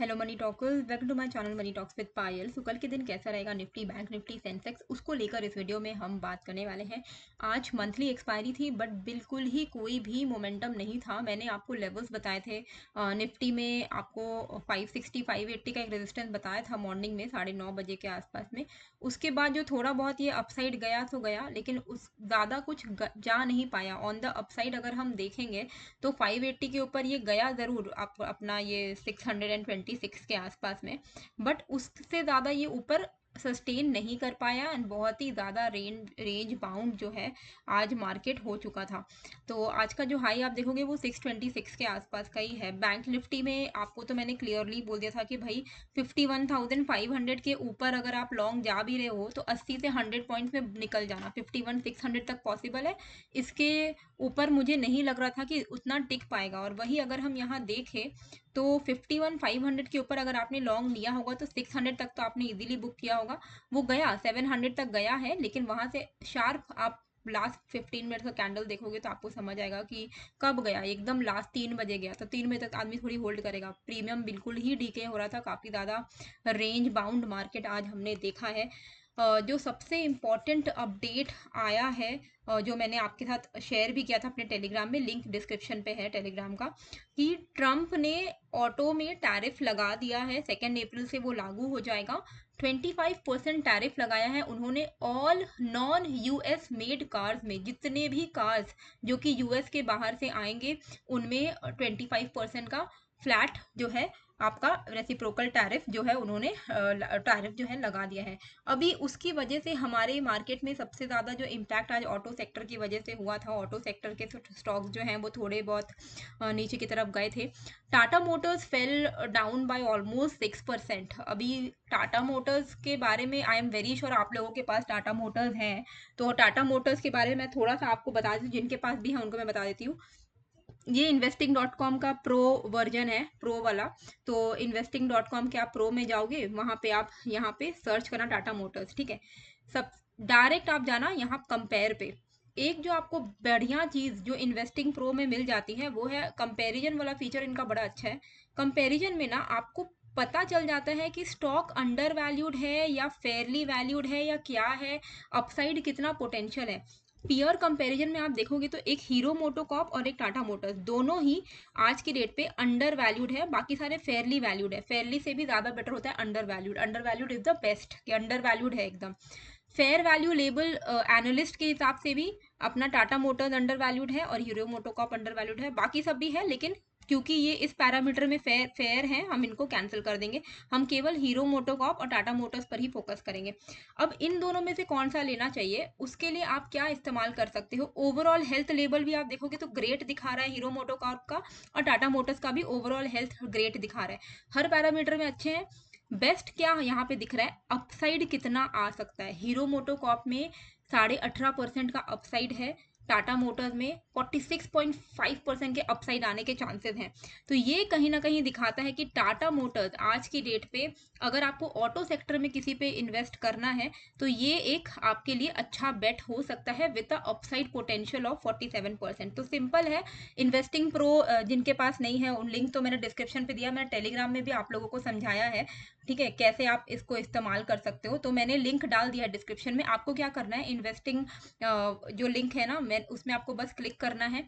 Hello money talkers, welcome to my channel money talks with Payal. कल के दिन कैसा रहेगा निफ्टी, बैंक निफ्टी, सेंसेक्स, उसको लेकर इस वीडियो में हम बात करने वाले हैं। आज मंथली एक्सपायरी थी बट बिल्कुल ही कोई भी मोमेंटम नहीं था। मैंने आपको लेवल्स बताए थे। निफ्टी में आपको 560 580 का एक रेजिस्टेंस बताया था मॉर्निंग में 9:30 बजे के आसपास में। उसके बाद जो थोड़ा बहुत ये अपसाइड गया तो गया, लेकिन उस ज़्यादा कुछ जा नहीं पाया। ऑन द अपसाइड अगर हम देखेंगे तो 580 के ऊपर ये गया ज़रूर, आप अपना ये 626 के आसपास में, बट उससे ज़्यादा ये ऊपर सस्टेन नहीं कर पाया एंड बहुत ही ज़्यादा रेंज बाउंड जो है आज मार्केट हो चुका था। तो आज का जो हाई आप देखोगे वो 626 के आसपास का ही है। बैंक निफ्टी में आपको तो मैंने क्लियरली बोल दिया था कि भाई 51,500 के ऊपर अगर आप लॉन्ग जा भी रहे हो तो 80 से 100 पॉइंट्स में निकल जाना। 51,600 तक पॉसिबल है, इसके ऊपर मुझे नहीं लग रहा था कि उतना टिक पाएगा। और वही अगर हम यहाँ देखें तो 51,500 के ऊपर अगर आपने लॉन्ग लिया होगा तो 600 तक तो आपने इजीली बुक किया होगा। वो गया 700 तक गया है, लेकिन वहां से शार्प आप लास्ट 15 मिनट का कैंडल देखोगे तो आपको समझ आएगा कि कब गया। एकदम लास्ट 3 बजे गया, तो 3 बजे तक आदमी थोड़ी होल्ड करेगा। प्रीमियम बिल्कुल ही डीके हो रहा था, काफी ज्यादा रेंज बाउंड मार्केट आज हमने देखा है। जो सबसे इम्पॉर्टेंट अपडेट आया है, जो मैंने आपके साथ शेयर भी किया था अपने टेलीग्राम में, लिंक डिस्क्रिप्शन पे है टेलीग्राम का, कि ट्रम्प ने ऑटो में टैरिफ लगा दिया है। 2 अप्रैल से वो लागू हो जाएगा। 25% टैरिफ लगाया है उन्होंने all non US made cars में। जितने भी कार्स जो कि यूएस के बाहर से आएंगे उनमें 25% का फ्लैट जो है आपका रेसिप्रोकल टैरिफ जो है उन्होंने टैरिफ जो है लगा दिया है। अभी उसकी वजह से हमारे मार्केट में सबसे ज़्यादा जो इम्पैक्ट आज ऑटो सेक्टर की वजह से हुआ था, ऑटो सेक्टर के स्टॉक्स जो हैं वो थोड़े बहुत नीचे की तरफ गए थे। Tata Motors fell down by almost 6%। अभी टाटा मोटर्स के बारे में आई एम वेरी श्योर आप लोगों के पास टाटा मोटर्स हैं, तो टाटा मोटर्स के बारे में मैं थोड़ा सा आपको बता देती हूँ। जिनके पास भी है उनको मैं बता देती हूँ। ये investing.com का प्रो वर्जन है, प्रो वाला। तो investing.com के आप प्रो में जाओगे, वहां पे आप यहाँ पे सर्च करना टाटा मोटर्स, ठीक है। सब डायरेक्ट आप जाना यहाँ कंपेयर पे। एक जो आपको बढ़िया चीज जो इन्वेस्टिंग प्रो में मिल जाती है वो है कंपैरिजन वाला फीचर। इनका बड़ा अच्छा है। कंपैरिजन में ना आपको पता चल जाता है कि स्टॉक अंडर वैल्यूड है या फेयरली वैल्यूड है या क्या है, अपसाइड कितना पोटेंशियल है। पीयर कंपैरिजन में आप देखोगे तो एक हीरो मोटोकॉर्प और एक टाटा मोटर्स, दोनों ही आज की डेट पे अंडर वैल्यूड है। बाकी सारे फेयरली वैल्यूड है। फेयरली से भी ज्यादा बेटर होता है under valued. Under valued is the best, कि अंडर वैल्यूड है एकदम। फेयर वैल्यू लेबल एनालिस्ट के हिसाब से भी अपना टाटा मोटर्स अंडर वैल्यूड है और हीरो मोटोकॉर्प अंडर वैल्यूड है। बाकी सब भी है, लेकिन क्योंकि ये इस पैरामीटर में फेयर है, हम इनको कैंसिल कर देंगे। हम केवल हीरो मोटोकॉर्प और टाटा मोटर्स पर ही फोकस करेंगे। अब इन दोनों में से कौन सा लेना चाहिए, उसके लिए आप क्या इस्तेमाल कर सकते हो। ओवरऑल हेल्थ लेवल भी आप देखोगे तो ग्रेट दिखा रहा है हीरो मोटोकॉर्प का, और टाटा मोटर्स का भी ओवरऑल हेल्थ ग्रेट दिखा रहा है। हर पैरामीटर में अच्छे हैं। बेस्ट क्या यहाँ पे दिख रहा है, अपसाइड कितना आ सकता है। हीरो मोटोकॉर्प में 18.5% का अपसाइड है। टाटा मोटर्स में 46.5% के अपसाइड आने के चांसेस हैं। तो ये कहीं ना कहीं दिखाता है कि टाटा मोटर्स आज की डेट पे, अगर आपको ऑटो सेक्टर में किसी पे इन्वेस्ट करना है तो ये एक आपके लिए अच्छा बेट हो सकता है with the upside potential of 47%। तो सिंपल है। इन्वेस्टिंग प्रो जिनके पास नहीं है, उन लिंक तो मैंने डिस्क्रिप्शन पे दिया, मैंने टेलीग्राम में भी आप लोगों को समझाया है, ठीक है, कैसे आप इसको इस्तेमाल कर सकते हो। तो मैंने लिंक डाल दिया डिस्क्रिप्शन में। आपको क्या करना है, इन्वेस्टिंग जो लिंक है ना, मैं उसमें आपको बस क्लिक करना है।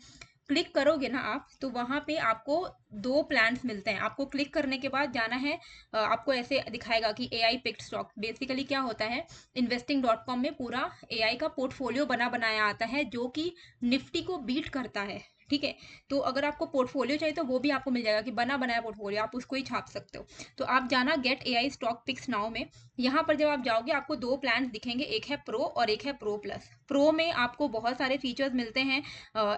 क्लिक करोगे ना आप तो वहां पे आपको 2 प्लान्स मिलते हैं। आपको क्लिक करने के बाद जाना है, आपको ऐसे दिखाएगा कि एआई पिक्ड स्टॉक। बेसिकली क्या होता है, investing.com में पूरा एआई का पोर्टफोलियो बना बनाया आता है जो कि निफ्टी को बीट करता है, ठीक है। तो अगर आपको पोर्टफोलियो चाहिए तो वो भी आपको मिल जाएगा, कि बना बनाया पोर्टफोलियो, आप उसको ही छाप सकते हो। तो आप जाना get AI stock picks now में। यहाँ पर जब आप जाओगे आपको 2 प्लान दिखेंगे, एक है प्रो और एक है प्रो प्लस। प्रो में आपको बहुत सारे फीचर्स मिलते हैं।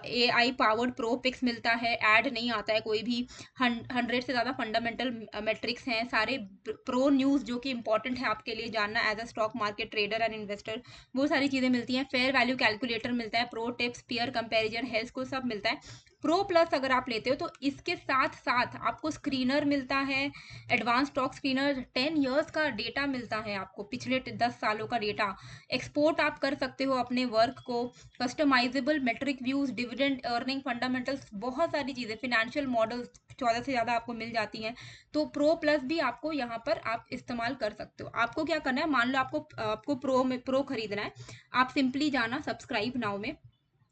एआई पावर्ड प्रो पिक्स मिलता है, ऐड नहीं आता है कोई भी। 100 से ज़्यादा फंडामेंटल मेट्रिक्स हैं सारे। प्रो न्यूज़ जो कि इंपॉर्टेंट है आपके लिए जानना as a stock market trader and investor, वो सारी चीज़ें मिलती हैं। फेयर वैल्यू कैलकुलेटर मिलता है, pro tips, peer comparison, health को सब मिलता है। प्रो प्लस अगर आप लेते हो तो इसके साथ साथ आपको स्क्रीनर मिलता है, एडवांस स्टॉक स्क्रीनर, 10 इयर्स का डेटा मिलता है आपको, पिछले 10 सालों का डेटा, एक्सपोर्ट आप कर सकते हो अपने वर्क को, customisable metric views, dividend earning fundamentals, बहुत सारी चीज़ें, फिनेंशियल मॉडल्स 14 से ज़्यादा आपको मिल जाती हैं। तो प्रो प्लस भी आपको यहाँ पर आप इस्तेमाल कर सकते हो। आपको क्या करना है, मान लो आपको प्रो खरीदना है, आप सिंपली जाना सब्सक्राइब नाउ में,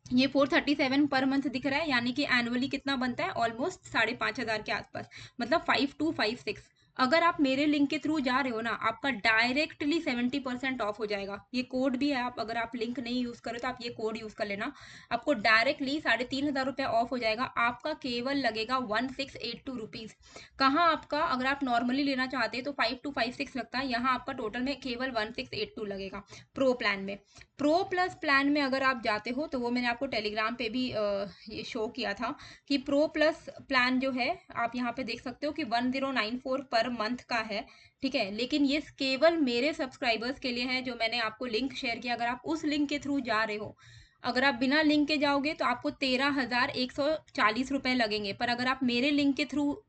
ये 437 पर मंथ दिख रहा है, यानी कि एनुअली कितना बनता है, ऑलमोस्ट 5,500 के आसपास, मतलब 5256। अगर आप मेरे लिंक के थ्रू जा रहे हो ना, आपका डायरेक्टली 70% ऑफ हो जाएगा। ये कोड भी है, आप अगर आप लिंक नहीं यूज करो तो आप ये कोड यूज कर लेना, आपको डायरेक्टली 3,500 रुपये ऑफ हो जाएगा। आपका केवल लगेगा 1682 रुपीज। कहाँ आपका, अगर आप नॉर्मली लेना चाहते हैं तो 5256 लगता है, यहाँ आपका टोटल में केवल 1682 लगेगा प्रो प्लान में। प्रो प्लस प्लान में अगर आप जाते हो तो वो मैंने आपको टेलीग्राम पे भी ये शो किया था कि प्रो प्लस प्लान जो है, आप यहाँ पे देख सकते हो कि 1094 पर मंथ का है, ठीक है। लेकिन ये केवल मेरे सब्सक्राइबर्स के लिए है, जो मैंने आपको लिंक शेयर किया। अगर आप उस लिंक के थ्रू जा रहे हो, अगर आप बिना लिंक के जाओगे तो आपको 13,140 रुपये लगेंगे, पर अगर आप मेरे लिंक के थ्रू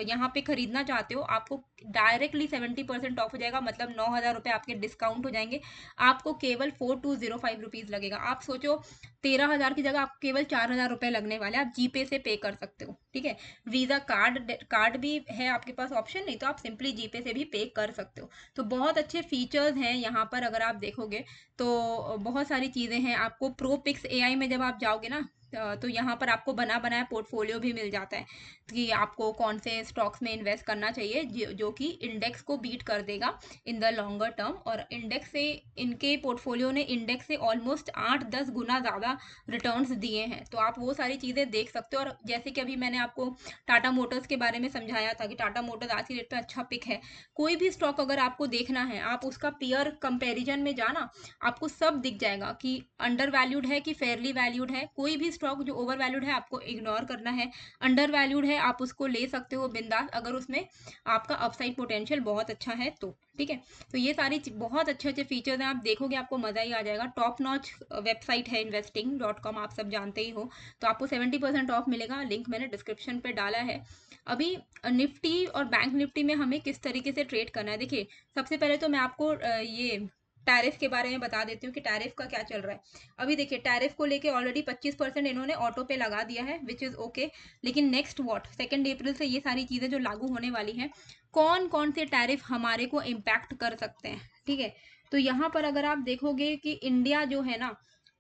यहाँ पे खरीदना चाहते हो, आपको डायरेक्टली 70% ऑफ हो जाएगा, मतलब 9,000 रुपये आपके डिस्काउंट हो जाएंगे। आपको केवल 4205 रुपीज लगेगा। आप सोचो 13,000 की जगह आपको केवल 4,000 रुपये लगने वाले, आप जीपे से पे कर सकते हो, ठीक है। वीजा कार्ड भी है आपके पास ऑप्शन, नहीं तो आप सिंपली जीपे से भी पे कर सकते हो। तो बहुत अच्छे फीचर्स हैं यहाँ पर, अगर आप देखोगे तो बहुत सारी चीज़ें हैं। आपको प्रो पिक्स एआई में जब आप जाओगे ना, तो यहाँ पर आपको बना बनाया पोर्टफोलियो भी मिल जाता है कि आपको कौन से स्टॉक्स में इन्वेस्ट करना चाहिए जो कि इंडेक्स को बीट कर देगा इन द लॉन्गर टर्म। और इंडेक्स से, इनके पोर्टफोलियो ने इंडेक्स से ऑलमोस्ट 8-10 गुना ज़्यादा रिटर्न्स दिए हैं। तो आप वो सारी चीज़ें देख सकते हो। और जैसे कि अभी मैंने आपको टाटा मोटर्स के बारे में समझाया था कि टाटा मोटर्स आज की डेट पे अच्छा पिक है। कोई भी स्टॉक अगर आपको देखना है, आप उसका पीयर कंपेरिजन में जाना, आपको सब दिख जाएगा कि अंडर वैल्यूड है कि फेयरली वैल्यूड है। कोई भी स्टॉक जो ओवर वैल्यूड है आपको इग्नोर करना है, अंडर वैल्यूड है आप उसको ले सकते हो बिंदास, अगर उसमें आपका अपसाइड पोटेंशियल बहुत अच्छा है तो, ठीक है। तो ये सारी बहुत अच्छे अच्छे फीचर्स हैं, आप देखोगे आपको मजा ही आ जाएगा। टॉप नॉच वेबसाइट है investing.com, आप सब जानते ही हो। तो आपको 70% ऑफ मिलेगा, लिंक मैंने डिस्क्रिप्शन पे डाला है। अभी निफ्टी और बैंक निफ्टी में हमें किस तरीके से ट्रेड करना है, देखिए सबसे पहले तो मैं आपको ये टैरिफ के बारे में बता देती हूँ कि टैरिफ का क्या चल रहा है। अभी देखिए टैरिफ को लेके ऑलरेडी 25% इन्होंने ऑटो पे लगा दिया है, विच इज़ ओके। लेकिन नेक्स्ट व्हाट, 2 अप्रैल से ये सारी चीज़ें जो लागू होने वाली हैं, कौन कौन से टैरिफ हमारे को इम्पैक्ट कर सकते हैं, ठीक है। तो यहाँ पर अगर आप देखोगे कि इंडिया जो है ना,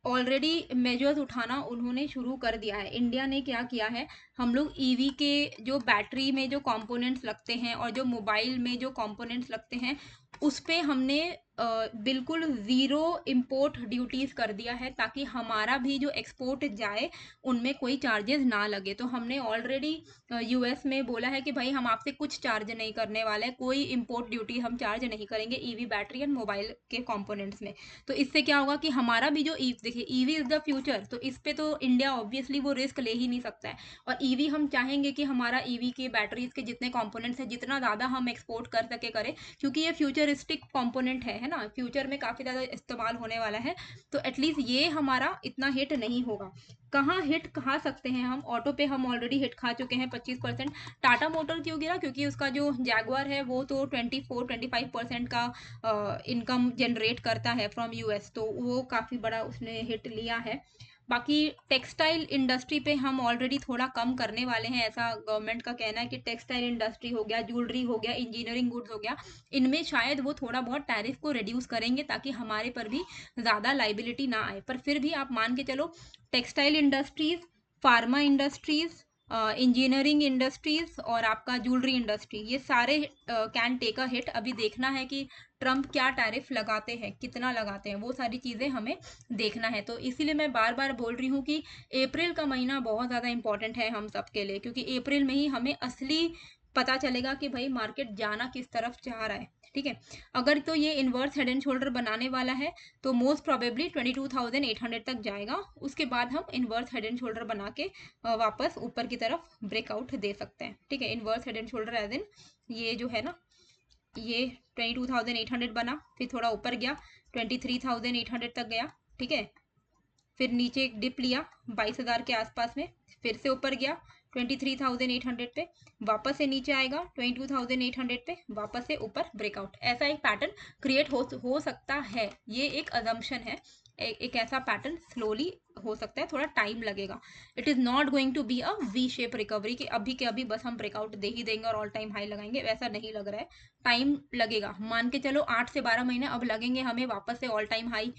ऑलरेडी मेजर्स उठाना उन्होंने शुरू कर दिया है। इंडिया ने क्या किया है, हम लोग ईवी के जो बैटरी में जो कंपोनेंट्स लगते हैं और जो मोबाइल में जो कंपोनेंट्स लगते हैं, उस पे हमने बिल्कुल ज़ीरो इम्पोर्ट ड्यूटीज़ कर दिया है, ताकि हमारा भी जो एक्सपोर्ट जाए उनमें कोई चार्जेस ना लगे। तो हमने ऑलरेडी यूएस में बोला है कि भाई हम आपसे कुछ चार्ज नहीं करने वाले हैं, कोई इम्पोर्ट ड्यूटी हम चार्ज नहीं करेंगे ईवी बैटरी एंड मोबाइल के कंपोनेंट्स में। तो इससे क्या होगा कि हमारा भी जो देखिए ईवी इज़ द फ्यूचर, तो इस पे तो इंडिया ऑब्वियसली वो रिस्क ले ही नहीं सकता है। और ईवी हम चाहेंगे कि हमारा ईवी के बैटरीज के जितने कंपोनेंट्स हैं, जितना ज़्यादा हम एक्सपोर्ट कर सके करें, क्योंकि ये फ्यूचरिस्टिक कंपोनेंट है ना, फ्यूचर में काफ़ी ज़्यादा इस्तेमाल होने वाला है। तो एटलीस्ट ये हमारा इतना हिट नहीं होगा। कहाँ हिट खा सकते हैं हम, ऑटो पे हम ऑलरेडी हिट खा चुके हैं 25%। टाटा मोटर क्यों गिरा, क्योंकि उसका जो जैगुआर है वो तो 24-25% का इनकम जनरेट करता है फ्रॉम यूएस, तो वो काफ़ी बड़ा उसने हिट लिया है। बाकी टेक्सटाइल इंडस्ट्री पे हम ऑलरेडी थोड़ा कम करने वाले हैं, ऐसा गवर्नमेंट का कहना है कि टेक्सटाइल इंडस्ट्री हो गया, ज्वेलरी हो गया, इंजीनियरिंग गुड्स हो गया, इनमें शायद वो थोड़ा बहुत टैरिफ को रिड्यूस करेंगे, ताकि हमारे पर भी ज़्यादा लाइबिलिटी ना आए। पर फिर भी आप मान के चलो, textile industries, pharma industries, engineering industries और आपका ज्वेलरी इंडस्ट्री, ये सारे कैन टेक अ हिट। अभी देखना है कि ट्रम्प क्या टैरिफ लगाते हैं, कितना लगाते हैं, वो सारी चीज़ें हमें देखना है। तो इसीलिए मैं बार बार बोल रही हूँ कि अप्रैल का महीना बहुत ज़्यादा इंपॉर्टेंट है हम सब के लिए, क्योंकि अप्रैल में ही हमें असली पता चलेगा कि भाई मार्केट जाना किस तरफ चाह रहा है, ठीक है। अगर तो ये इन्वर्स हेड एंड शोल्डर बनाने वाला है तो मोस्ट प्रोबेबली 22,800 तक जाएगा। उसके बाद हम इन्वर्स हेड एंड शोल्डर बना के वापस ऊपर की तरफ ब्रेकआउट दे सकते हैं, ठीक है। Inverse head and shoulder as in ये जो है ना, ये 22,800 बना, फिर थोड़ा ऊपर गया 23,800 तक गया, ठीक है। फिर नीचे एक डिप लिया 22,000 के आसपास में, फिर से ऊपर गया 23,800 पे, वापस से नीचे आएगा 22,800 पे, वापस से ऊपर ब्रेकआउट। ऐसा एक पैटर्न क्रिएट हो सकता है, ये एक अजम्पशन है। एक ऐसा पैटर्न स्लोली हो सकता है, थोड़ा टाइम लगेगा। It is not going to be a V shape recovery कि अभी के अभी बस हम ब्रेकआउट दे ही देंगे और ऑल टाइम हाई लगाएंगे, वैसा नहीं लग रहा है। टाइम लगेगा, मान के चलो 8 से 12 महीने अब लगेंगे हमें वापस से ऑल टाइम हाई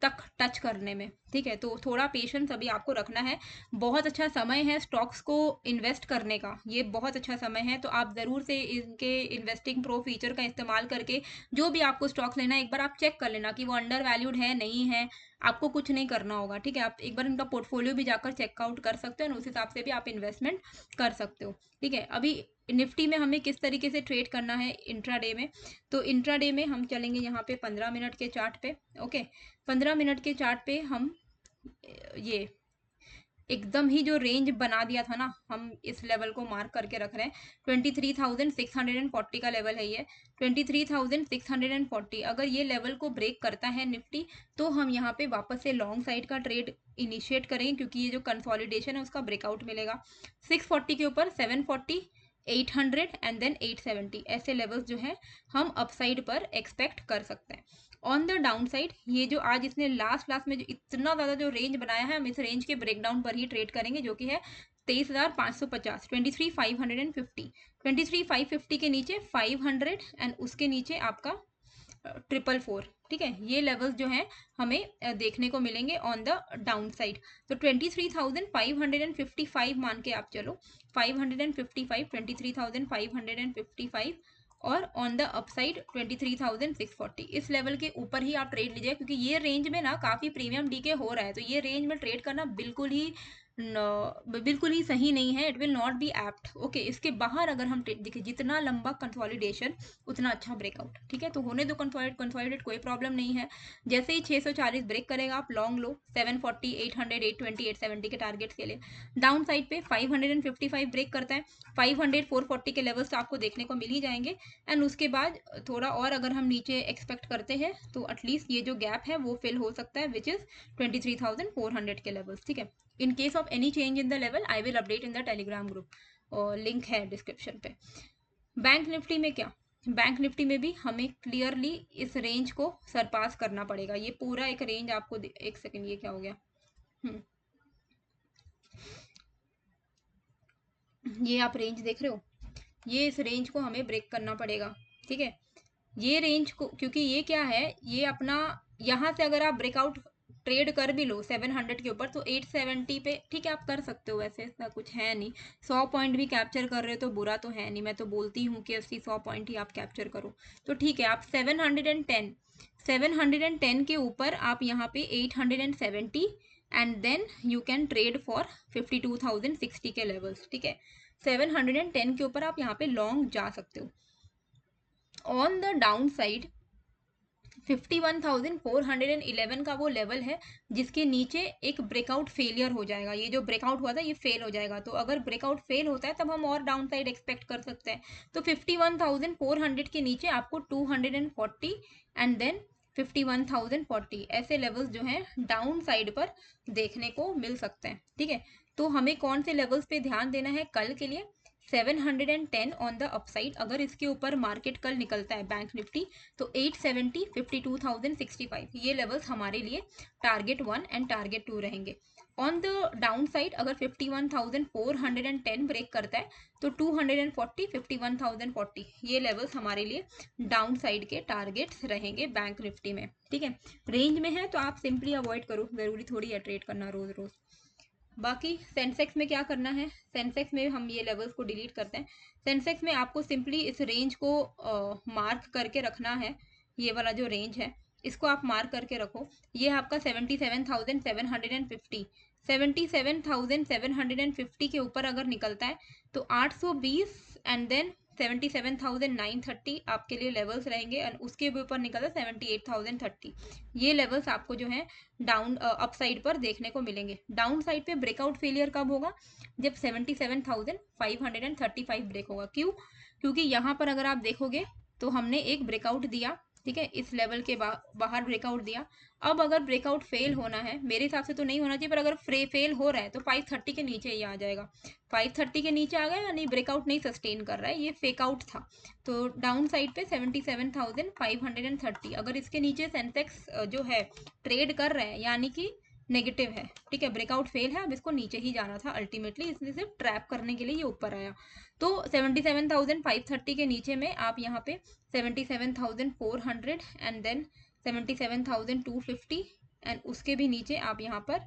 तक टच करने में, ठीक है। तो थोड़ा पेशेंस अभी आपको रखना है। बहुत अच्छा समय है स्टॉक्स को इन्वेस्ट करने का, ये बहुत अच्छा समय है। तो आप ज़रूर से इनके इन्वेस्टिंग प्रो फीचर का इस्तेमाल करके जो भी आपको स्टॉक्स लेना है एक बार आप चेक कर लेना कि वो अंडर वैल्यूड है नहीं है। आपको कुछ नहीं करना होगा, ठीक है। आप एक बार इनका पोर्टफोलियो भी जाकर चेकआउट कर सकते हो और उस हिसाब से भी आप इन्वेस्टमेंट कर सकते हो, ठीक है। अभी निफ्टी में हमें किस तरीके से ट्रेड करना है इंट्राडे में, तो इंट्राडे में हम चलेंगे यहाँ पे 15 मिनट के चार्ट पे। ओके, 15 मिनट के चार्ट पे हम ये एकदम ही जो रेंज बना दिया था ना, हम इस लेवल को मार्क करके रख रहे हैं। 23,640 का लेवल है ये, 23,640। अगर ये लेवल को ब्रेक करता है निफ्टी तो हम यहाँ पे वापस से लॉन्ग साइड का ट्रेड इनिशिएट करेंगे, क्योंकि ये जो कंसोलिडेशन है उसका ब्रेकआउट मिलेगा। 640 के ऊपर 740, 800 एंड देन 870 ऐसे लेवल्स जो है हम अपसाइड पर एक्सपेक्ट कर सकते हैं। ऑन द डाउन साइड ये जो आज इसने लास्ट में जो इतना ज़्यादा जो रेंज बनाया है, हम इस रेंज के ब्रेकडाउन पर ही ट्रेड करेंगे, जो कि है 23,550, 23,550, 23,550 के नीचे 500 एंड उसके नीचे आपका 444, ठीक है। ये लेवल्स जो हैं हमें देखने को मिलेंगे ऑन द डाउन साइड। तो 23,555 मान के आप चलो, 555, 23,555 और ऑन द अपसाइड 23,640। इस लेवल के ऊपर ही आप ट्रेड लीजिए, क्योंकि ये रेंज में ना काफ़ी प्रीमियम डीके हो रहा है, तो ये रेंज में ट्रेड करना बिल्कुल ही सही नहीं है। It will not be apt. Okay, इसके बाहर अगर हम देखिए जितना लंबा कंसोलिडेशन उतना अच्छा ब्रेकआउट, ठीक है। तो होने दो कंसोलिडेट, कोई प्रॉब्लम नहीं है। जैसे ही 640 ब्रेक करेगा आप लॉन्ग लो 740, 800, 820, 870 के टारगेट्स के लिए। डाउन साइड पे 555 ब्रेक करता है, 500, 440 के लेवल्स तो आपको देखने को मिल ही जाएंगे। एंड उसके बाद थोड़ा और अगर हम नीचे एक्सपेक्ट करते हैं तो एटलीस्ट ये जो गैप है वो फिल हो सकता है, विच इज 23,400 के लेवल्स, ठीक है। In case of any change in the level I will update in the Telegram group, और लिंक है डिस्क्रिप्शन पे। बैंक निफ्टी में क्या, बैंक निफ्टी में भी हमें क्लियरली इस रेंज को सरपास करना पड़ेगा। ये पूरा एक रेंज आपको एक सेकेंड, ये क्या हो गया, ये आप रेंज देख रहे हो, ये इस रेंज को हमें ब्रेक करना पड़ेगा, ठीक है। ये रेंज को, क्योंकि ये क्या है, ये अपना यहाँ से अगर आप ब्रेकआउट ट्रेड कर भी लो 700 के ऊपर तो 870 पे, ठीक है, आप कर सकते हो, वैसे इतना कुछ है नहीं। 100 पॉइंट भी कैप्चर कर रहे हो तो बुरा तो है नहीं, मैं तो बोलती हूँ कि 80-100 पॉइंट ही आप कैप्चर करो तो ठीक है। आप 710 के ऊपर आप यहाँ पे 870 and then you can trade for 52,060 के लेवल्स, ठीक है। 710 के ऊपर आप यहाँ पे लॉन्ग जा सकते हो। ऑन द डाउन साइड 51,411 का वो लेवल है जिसके नीचे एक ब्रेकआउट फेलियर हो जाएगा। ये जो ब्रेकआउट हुआ था ये फेल हो जाएगा, तो अगर ब्रेकआउट फेल होता है तब हम और डाउन साइड एक्सपेक्ट कर सकते हैं। तो 51,400 के नीचे आपको 240 एंड देन 51,040 ऐसे लेवल्स जो हैं डाउन साइड पर देखने को मिल सकते हैं, ठीक है। तो हमें कौन से लेवल्स पे ध्यान देना है कल के लिए, 710 ऑन द अपसाइड। अगर इसके ऊपर मार्केट कल निकलता है बैंक निफ्टी तो 870, 52,065 ये लेवल्स हमारे लिए टारगेट 1 एंड टारगेट 2 रहेंगे। ऑन द डाउन साइड अगर 51,410 ब्रेक करता है तो 240, 51,040 ये लेवल्स हमारे लिए डाउन साइड के टारगेट्स रहेंगे बैंक निफ्टी में, ठीक है। रेंज में है तो आप सिंपली अवॉइड करो, ज़रूरी थोड़ी है ट्रेड करना रोज रोज। बाकी सेंसेक्स में क्या करना है, सेंसेक्स में हम ये लेवल्स को डिलीट करते हैं। सेंसेक्स में आपको सिंपली इस रेंज को मार्क करके रखना है, ये वाला जो रेंज है इसको आप मार्क करके रखो। ये आपका 77,750, 77,750 के ऊपर अगर निकलता है तो 820 एंड देन 77,930 आपके लिए लेवल्स रहेंगे एंड उसके ऊपर निकलता 78,030। ये लेवल्स आपको जो है डाउन अपसाइड पर देखने को मिलेंगे। डाउन साइड पे ब्रेकआउट फेलियर कब होगा, जब 77,535 ब्रेक होगा। क्यों, क्योंकि यहाँ पर अगर आप देखोगे तो हमने एक ब्रेकआउट दिया ठीक है, इस लेवल के बाहर ब्रेकआउट दिया। अब अगर ब्रेकआउट फेल होना है, मेरे हिसाब से तो नहीं होना चाहिए, पर अगर फेल हो रहा है तो 530 के नीचे ही आ जाएगा। 530 के नीचे आ गया यानी ब्रेकआउट नहीं सस्टेन कर रहा है, ये फेकआउट था। तो डाउन साइड पे 77,530, अगर इसके नीचे सेंसेक्स जो है ट्रेड कर रहा है यानी कि नेगेटिव है। ठीक है, ब्रेकआउट फेल है, अब इसको नीचे ही जाना था अल्टीमेटली, इसने सिर्फ ट्रैप करने के लिए ये ऊपर आया। तो 77,530 के नीचे में आप यहाँ पे 77,400 एंड देन 77,250 एंड उसके भी नीचे आप यहाँ पर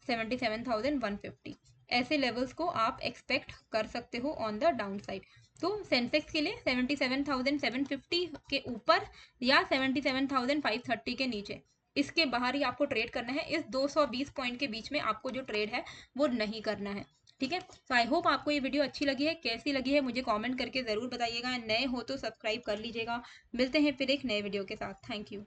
77,150, ऐसे लेवल्स को आप एक्सपेक्ट कर सकते हो ऑन द डाउन साइड। तो सेंसेक्स के लिए 77,750 के ऊपर या 77,530 के नीचे, इसके बाहर ही आपको ट्रेड करना है। इस 220 पॉइंट के बीच में आपको जो ट्रेड है वो नहीं करना है। ठीक है, तो आई होप आपको ये वीडियो अच्छी लगी है। कैसी लगी है मुझे कमेंट करके ज़रूर बताइएगा। नए हो तो सब्सक्राइब कर लीजिएगा। मिलते हैं फिर एक नए वीडियो के साथ। Thank you.